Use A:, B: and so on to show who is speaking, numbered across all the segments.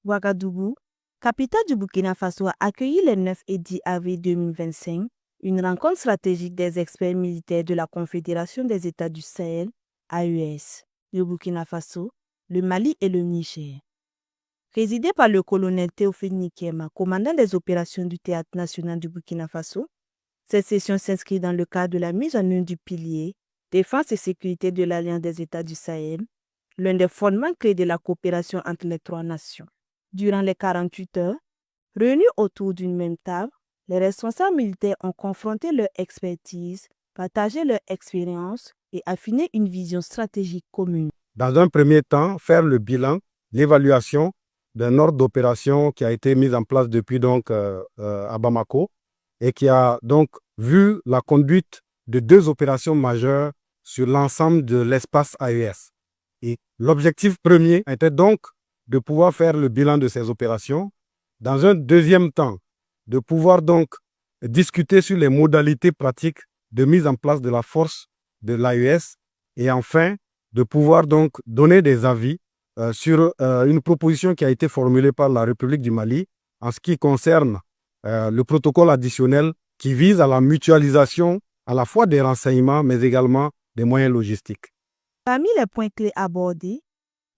A: Ouagadougou, capitale du Burkina Faso, a accueilli le 9 et 10 avril 2025 une rencontre stratégique des experts militaires de la Confédération des États du Sahel, AES, le Burkina Faso, le Mali et le Niger. Présidée par le colonel Théophile Nikema, commandant des opérations du Théâtre national du Burkina Faso, cette session s'inscrit dans le cadre de la mise en œuvre du pilier Défense et sécurité de l'Alliance des États du Sahel, l'un des fondements clés de la coopération entre les trois nations. Durant les 48 heures, réunis autour d'une même table, les responsables militaires ont confronté leur expertise, partagé leur expérience et affiné une vision stratégique commune.
B: Dans un premier temps, faire le bilan, l'évaluation d'un ordre d'opération qui a été mis en place depuis à Bamako et qui a donc vu la conduite de 2 opérations majeures sur l'ensemble de l'espace AES. Et l'objectif premier était donc de pouvoir faire le bilan de ces opérations. Dans un deuxième temps, de pouvoir donc discuter sur les modalités pratiques de mise en place de la force de l'AES et enfin de pouvoir donc donner des avis sur une proposition qui a été formulée par la République du Mali en ce qui concerne le protocole additionnel qui vise à la mutualisation à la fois des renseignements mais également des moyens logistiques.
A: Parmi les points clés abordés,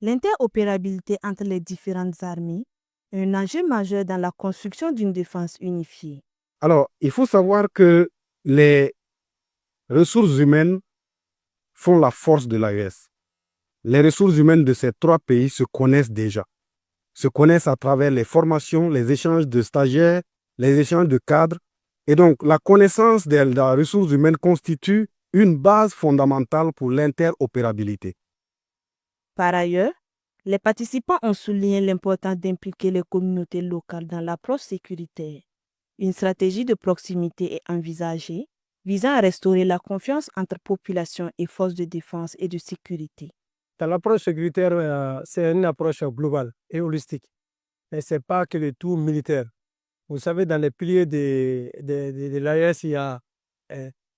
A: l'interopérabilité entre les différentes armées est un enjeu majeur dans la construction d'une défense unifiée.
B: Alors, il faut savoir que les ressources humaines font la force de l'AES. Les ressources humaines de ces 3 pays se connaissent déjà, se connaissent à travers les formations, les échanges de stagiaires, les échanges de cadres. Et donc, la connaissance de la ressource humaine constitue une base fondamentale pour l'interopérabilité.
A: Par ailleurs, les participants ont souligné l'importance d'impliquer les communautés locales dans l'approche sécuritaire. Une stratégie de proximité est envisagée, visant à restaurer la confiance entre population et forces de défense et de sécurité.
C: Dans l'approche sécuritaire, c'est une approche globale et holistique. Et ce n'est pas que le tout militaire. Vous savez, dans les piliers de l'AES, il y a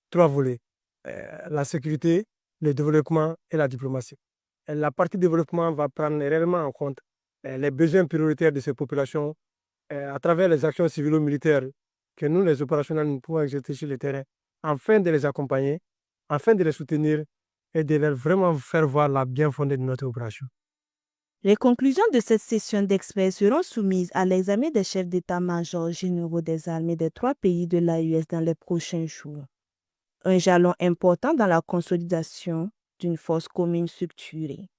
C: 3 volets. La sécurité, le développement et la diplomatie. Et la partie développement va prendre réellement en compte les besoins prioritaires de ces populations à travers les actions civilo-militaires que nous, les opérationnels, nous pouvons exercer sur le terrain, afin de les accompagner, afin de les soutenir et de leur vraiment faire voir la bien fondée de notre opération.
A: Les conclusions de cette session d'experts seront soumises à l'examen des chefs d'état-major généraux des armées des 3 pays de l'AES dans les prochains jours. Un jalon important dans la consolidation d'une force commune structurée.